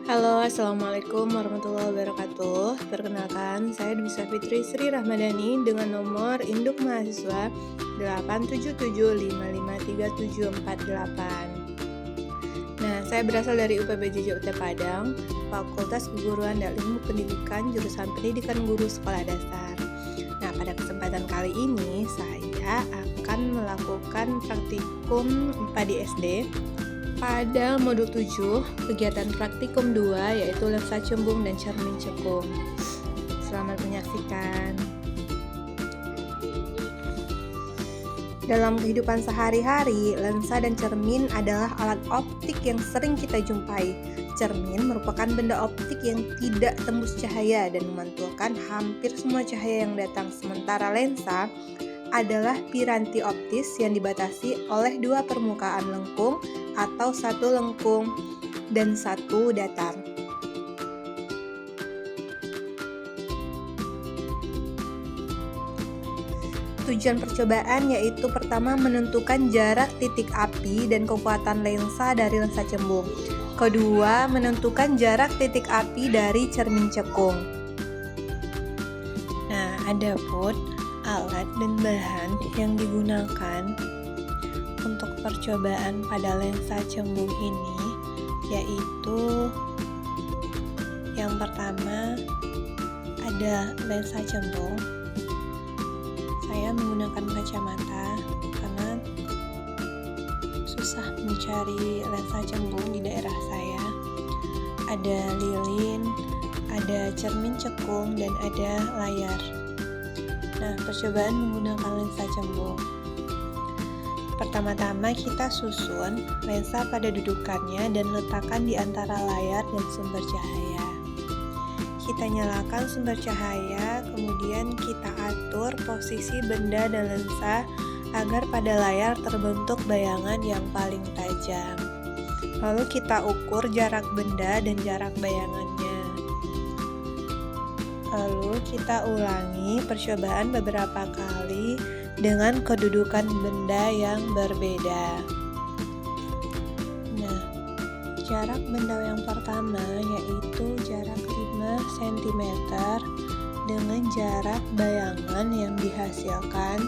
Halo, Assalamualaikum warahmatullahi wabarakatuh. Perkenalkan, saya Dwi Fitri Sri Rahmadani dengan nomor induk mahasiswa 877553748. Nah, saya berasal dari UPBJJ UT Padang, Fakultas Keguruan dan Ilmu Pendidikan, jurusan Pendidikan Guru Sekolah Dasar. Nah, pada kesempatan kali ini, saya akan melakukan praktikum IPA di SD pada modul 7, kegiatan praktikum 2, yaitu lensa cembung dan cermin cekung. Selamat menyaksikan. Dalam kehidupan sehari-hari, lensa dan cermin adalah alat optik yang sering kita jumpai. Cermin merupakan benda optik yang tidak tembus cahaya dan memantulkan hampir semua cahaya yang datang, sementara lensa adalah piranti optis yang dibatasi oleh dua permukaan lengkung atau satu lengkung dan satu datar. Tujuan percobaan yaitu pertama menentukan jarak titik api dan kekuatan lensa dari lensa cembung. Kedua, menentukan jarak titik api dari cermin cekung. Nah, adapun alat dan bahan yang digunakan untuk percobaan pada lensa cembung ini yaitu yang pertama ada lensa cembung. Saya menggunakan kacamata karena susah mencari lensa cembung di daerah saya. Ada lilin, ada cermin cekung, dan ada layar. Nah, percobaan menggunakan lensa cembung. Pertama-tama kita susun lensa pada dudukannya dan letakkan di antara layar dan sumber cahaya. Kita nyalakan sumber cahaya, kemudian kita atur posisi benda dan lensa agar pada layar terbentuk bayangan yang paling tajam. Lalu kita ukur jarak benda dan jarak bayangannya. Lalu kita ulangi percobaan beberapa kali dengan kedudukan benda yang berbeda. Nah, jarak benda yang pertama yaitu jarak 5 cm dengan jarak bayangan yang dihasilkan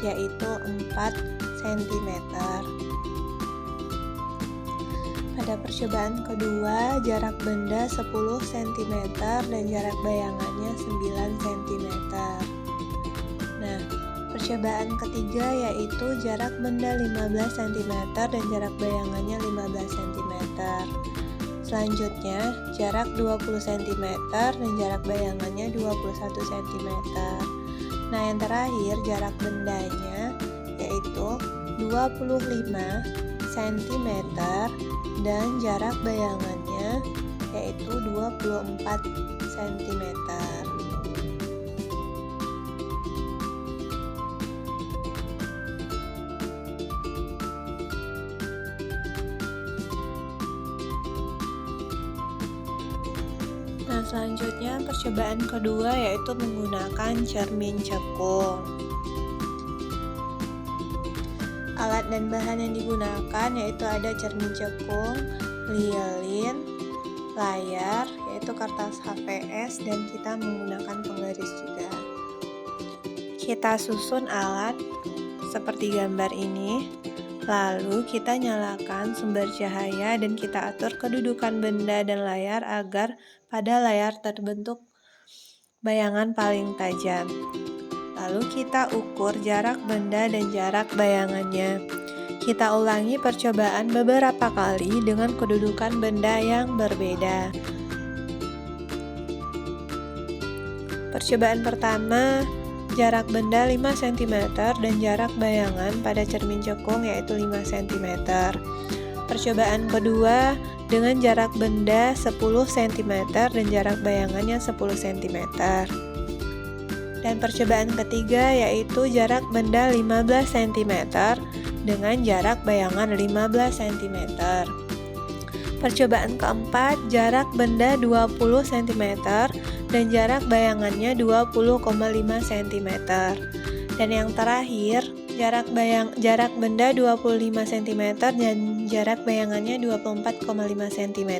yaitu 4 cm. Pada percobaan kedua, jarak benda 10 cm dan jarak bayangannya 9 cm. Nah, percobaan ketiga yaitu jarak benda 15 cm dan jarak bayangannya 15 cm. Selanjutnya, jarak 20 cm dan jarak bayangannya 21 cm. Nah, yang terakhir jarak bendanya yaitu 25 cm dan jarak bayangannya yaitu 24 cm. Nah, selanjutnya percobaan kedua yaitu menggunakan cermin cekung. Alat dan bahan yang digunakan yaitu ada cermin cekung, lilin, layar yaitu kertas HVS, dan kita menggunakan penggaris juga. Kita susun alat seperti gambar ini, lalu kita nyalakan sumber cahaya dan kita atur kedudukan benda dan layar agar pada layar terbentuk bayangan paling tajam. Lalu kita ukur jarak benda dan jarak bayangannya. Kita ulangi percobaan beberapa kali dengan kedudukan benda yang berbeda. Percobaan pertama, jarak benda 5 cm dan jarak bayangan pada cermin cekung yaitu 5 cm. Percobaan kedua dengan jarak benda 10 cm dan jarak bayangannya 10 cm. Dan percobaan ketiga yaitu jarak benda 15 cm dengan jarak bayangan 15 cm. Percobaan keempat, jarak benda 20 cm dan jarak bayangannya 20,5 cm. Dan yang terakhir, jarak benda 25 cm dan jarak bayangannya 24,5 cm.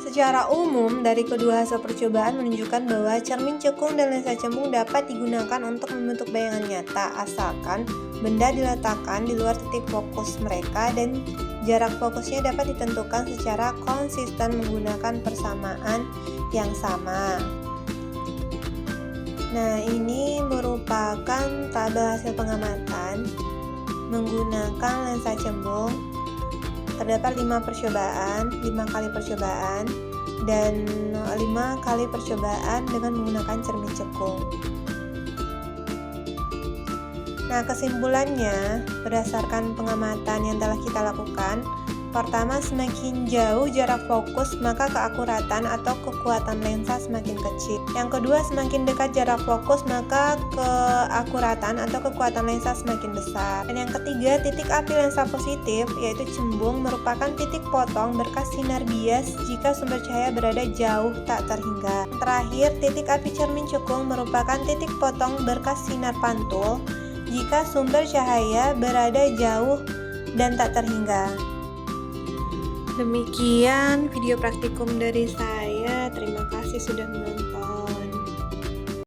Secara umum, dari kedua hasil percobaan menunjukkan bahwa cermin cekung dan lensa cembung dapat digunakan untuk membentuk bayangan nyata, asalkan benda diletakkan di luar titik fokus mereka dan jarak fokusnya dapat ditentukan secara konsisten menggunakan persamaan yang sama. Nah, ini merupakan tabel hasil pengamatan menggunakan lensa cembung. Terdapat 5 kali percobaan dan 5 kali percobaan dengan menggunakan cermin cekung. Nah, kesimpulannya berdasarkan pengamatan yang telah kita lakukan, pertama, semakin jauh jarak fokus maka keakuratan atau kekuatan lensa semakin kecil. Yang kedua, semakin dekat jarak fokus maka keakuratan atau kekuatan lensa semakin besar. Dan yang ketiga, titik api lensa positif yaitu cembung merupakan titik potong berkas sinar bias jika sumber cahaya berada jauh tak terhingga. Terakhir, titik api cermin cekung merupakan titik potong berkas sinar pantul jika sumber cahaya berada jauh dan tak terhingga. Demikian video praktikum dari saya. Terima kasih sudah menonton.